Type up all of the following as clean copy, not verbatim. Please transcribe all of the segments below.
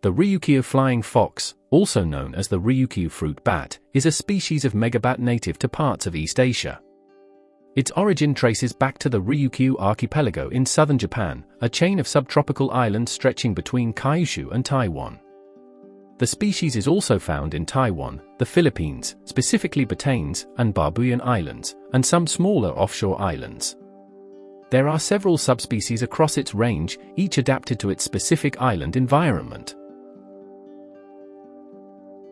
The Ryukyu Flying Fox, also known as the Ryukyu fruit bat, is a species of megabat native to parts of East Asia. Its origin traces back to the Ryukyu archipelago in southern Japan, a chain of subtropical islands stretching between Kyushu and Taiwan. The species is also found in Taiwan, the Philippines, specifically Batanes and Barbuyan Islands, and some smaller offshore islands. There are several subspecies across its range, each adapted to its specific island environment.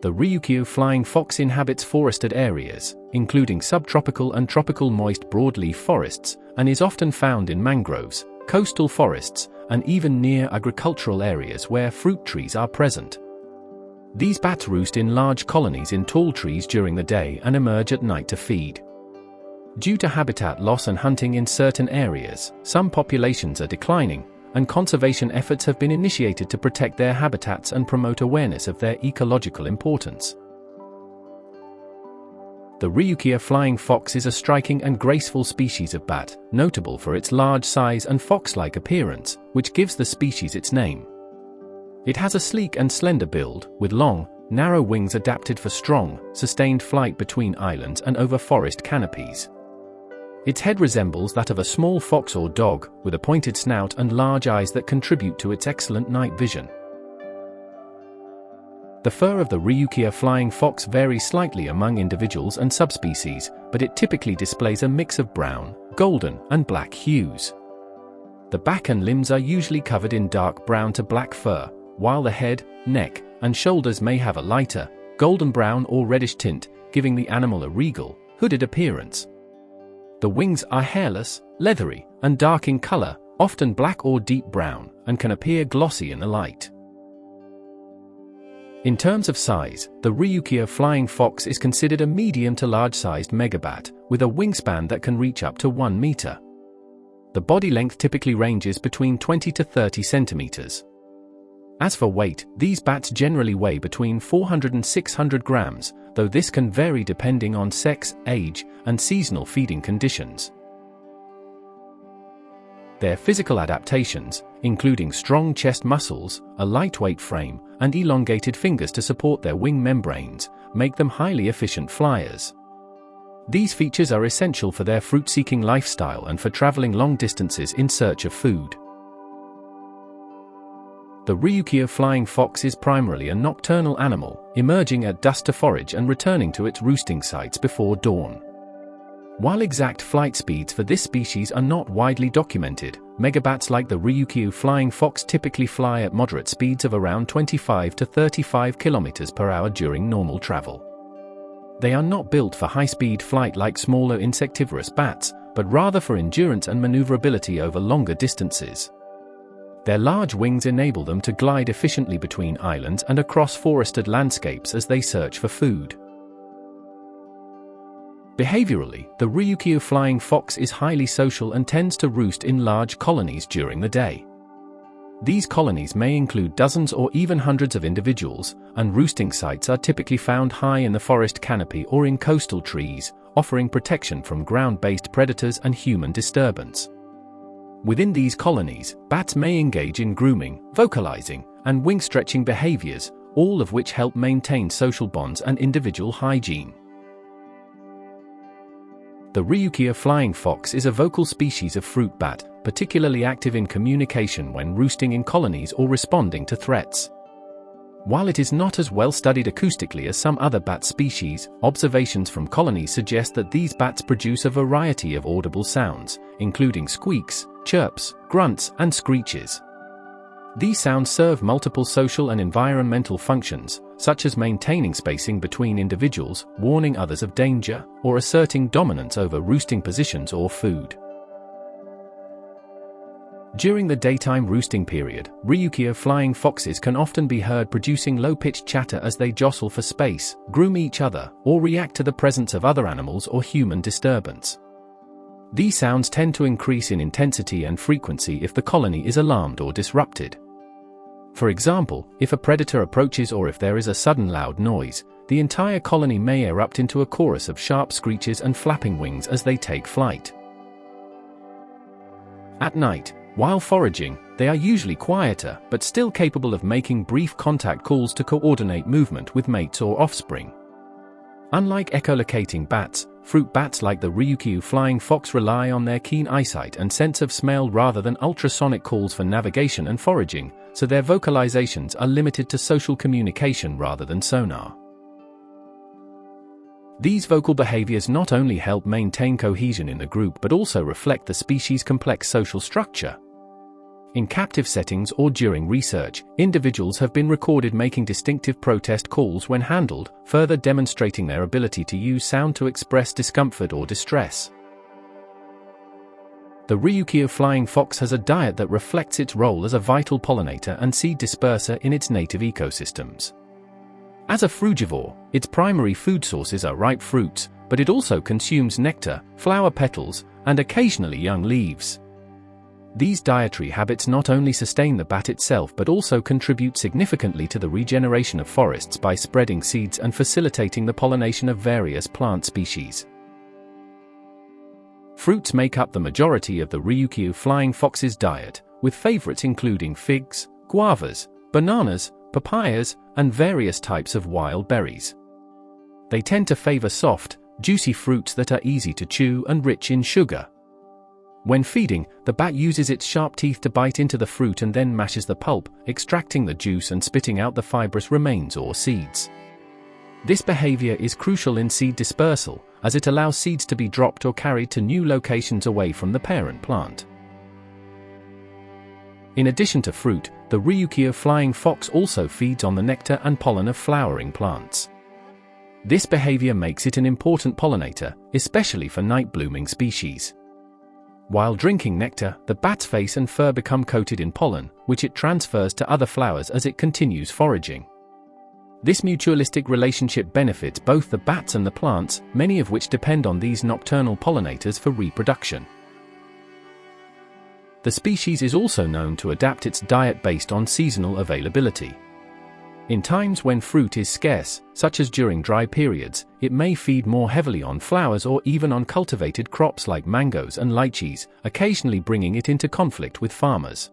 The Ryukyu flying fox inhabits forested areas, including subtropical and tropical moist broadleaf forests, and is often found in mangroves, coastal forests, and even near agricultural areas where fruit trees are present. These bats roost in large colonies in tall trees during the day and emerge at night to feed. Due to habitat loss and hunting in certain areas, some populations are declining, and conservation efforts have been initiated to protect their habitats and promote awareness of their ecological importance. The Ryukyu flying fox is a striking and graceful species of bat, notable for its large size and fox-like appearance, which gives the species its name. It has a sleek and slender build, with long, narrow wings adapted for strong, sustained flight between islands and over forest canopies. Its head resembles that of a small fox or dog, with a pointed snout and large eyes that contribute to its excellent night vision. The fur of the Ryukyu flying fox varies slightly among individuals and subspecies, but it typically displays a mix of brown, golden, and black hues. The back and limbs are usually covered in dark brown to black fur, while the head, neck, and shoulders may have a lighter, golden brown or reddish tint, giving the animal a regal, hooded appearance. The wings are hairless, leathery, and dark in color, often black or deep brown, and can appear glossy in the light. In terms of size, the Ryukyu flying fox is considered a medium to large-sized megabat, with a wingspan that can reach up to 1 meter. The body length typically ranges between 20 to 30 centimeters. As for weight, these bats generally weigh between 400 and 600 grams, though this can vary depending on sex, age, and seasonal feeding conditions. Their physical adaptations, including strong chest muscles, a lightweight frame, and elongated fingers to support their wing membranes, make them highly efficient flyers. These features are essential for their fruit-seeking lifestyle and for traveling long distances in search of food. The Ryukyu flying fox is primarily a nocturnal animal, emerging at dusk to forage and returning to its roosting sites before dawn. While exact flight speeds for this species are not widely documented, megabats like the Ryukyu flying fox typically fly at moderate speeds of around 25 to 35 km per hour during normal travel. They are not built for high-speed flight like smaller insectivorous bats, but rather for endurance and maneuverability over longer distances. Their large wings enable them to glide efficiently between islands and across forested landscapes as they search for food. Behaviorally, the Ryukyu flying fox is highly social and tends to roost in large colonies during the day. These colonies may include dozens or even hundreds of individuals, and roosting sites are typically found high in the forest canopy or in coastal trees, offering protection from ground-based predators and human disturbance. Within these colonies, bats may engage in grooming, vocalizing, and wing-stretching behaviors, all of which help maintain social bonds and individual hygiene. The Ryukyu flying fox is a vocal species of fruit bat, particularly active in communication when roosting in colonies or responding to threats. While it is not as well studied acoustically as some other bat species, observations from colonies suggest that these bats produce a variety of audible sounds, including squeaks, chirps, grunts, and screeches. These sounds serve multiple social and environmental functions, such as maintaining spacing between individuals, warning others of danger, or asserting dominance over roosting positions or food. During the daytime roosting period, Ryukyu flying foxes can often be heard producing low-pitched chatter as they jostle for space, groom each other, or react to the presence of other animals or human disturbance. These sounds tend to increase in intensity and frequency if the colony is alarmed or disrupted. For example, if a predator approaches or if there is a sudden loud noise, the entire colony may erupt into a chorus of sharp screeches and flapping wings as they take flight. At night, while foraging, They are usually quieter, but still capable of making brief contact calls to coordinate movement with mates or offspring. Unlike echolocating bats, fruit bats like the Ryukyu Flying Fox rely on their keen eyesight and sense of smell rather than ultrasonic calls for navigation and foraging, so their vocalizations are limited to social communication rather than sonar. These vocal behaviors not only help maintain cohesion in the group but also reflect the species' complex social structure. In captive settings or during research, individuals have been recorded making distinctive protest calls when handled, further demonstrating their ability to use sound to express discomfort or distress. The Ryukyu Flying Fox has a diet that reflects its role as a vital pollinator and seed disperser in its native ecosystems. As a frugivore, its primary food sources are ripe fruits, but it also consumes nectar, flower petals, and occasionally young leaves. These dietary habits not only sustain the bat itself but also contribute significantly to the regeneration of forests by spreading seeds and facilitating the pollination of various plant species. Fruits make up the majority of the Ryukyu Flying Fox's diet, with favorites including figs, guavas, bananas, papayas, and various types of wild berries. They tend to favor soft, juicy fruits that are easy to chew and rich in sugar. When feeding, the bat uses its sharp teeth to bite into the fruit and then mashes the pulp, extracting the juice and spitting out the fibrous remains or seeds. This behavior is crucial in seed dispersal, as it allows seeds to be dropped or carried to new locations away from the parent plant. In addition to fruit, the Ryukyu Flying Fox also feeds on the nectar and pollen of flowering plants. This behavior makes it an important pollinator, especially for night-blooming species. While drinking nectar, the bat's face and fur become coated in pollen, which it transfers to other flowers as it continues foraging. This mutualistic relationship benefits both the bats and the plants, many of which depend on these nocturnal pollinators for reproduction. The species is also known to adapt its diet based on seasonal availability. In times when fruit is scarce, such as during dry periods, it may feed more heavily on flowers or even on cultivated crops like mangoes and lychees, occasionally bringing it into conflict with farmers.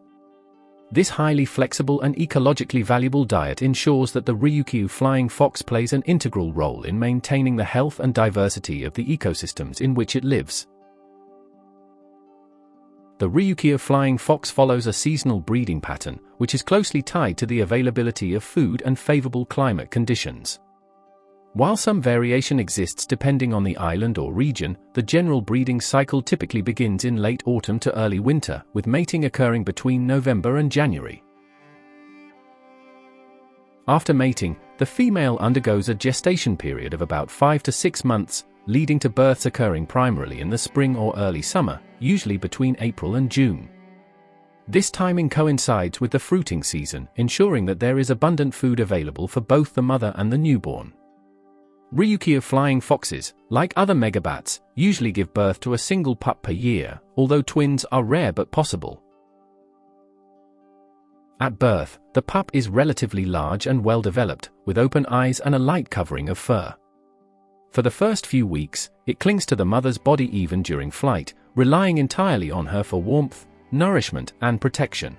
This highly flexible and ecologically valuable diet ensures that the Ryukyu Flying Fox plays an integral role in maintaining the health and diversity of the ecosystems in which it lives. The Ryukyu Flying Fox follows a seasonal breeding pattern, which is closely tied to the availability of food and favorable climate conditions. While some variation exists depending on the island or region, the general breeding cycle typically begins in late autumn to early winter, with mating occurring between November and January. After mating, the female undergoes a gestation period of about 5 to 6 months, leading to births occurring primarily in the spring or early summer, usually between April and June. This timing coincides with the fruiting season, ensuring that there is abundant food available for both the mother and the newborn. Ryukyu Flying Foxes, like other megabats, usually give birth to a single pup per year, although twins are rare but possible. At birth, the pup is relatively large and well developed, with open eyes and a light covering of fur. For the first few weeks, it clings to the mother's body even during flight, relying entirely on her for warmth, nourishment, and protection.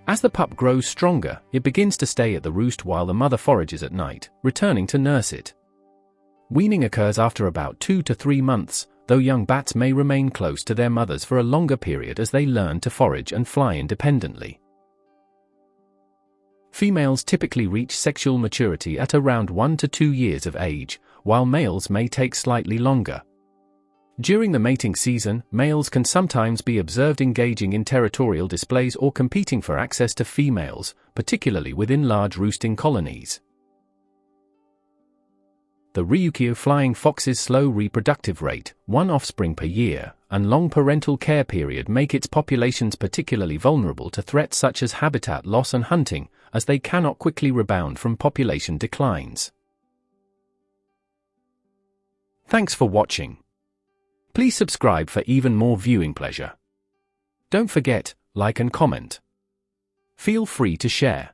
As the pup grows stronger, it begins to stay at the roost while the mother forages at night, returning to nurse it. Weaning occurs after about 2 to 3 months, though young bats may remain close to their mothers for a longer period as they learn to forage and fly independently. Females typically reach sexual maturity at around 1 to 2 years of age, while males may take slightly longer. During the mating season, males can sometimes be observed engaging in territorial displays or competing for access to females, particularly within large roosting colonies. The Ryukyu Flying Fox's slow reproductive rate, 1 offspring per year, and long parental care period make its populations particularly vulnerable to threats such as habitat loss and hunting, as they cannot quickly rebound from population declines. Thanks for watching. Please subscribe for even more viewing pleasure. Don't forget, like and comment. Feel free to share.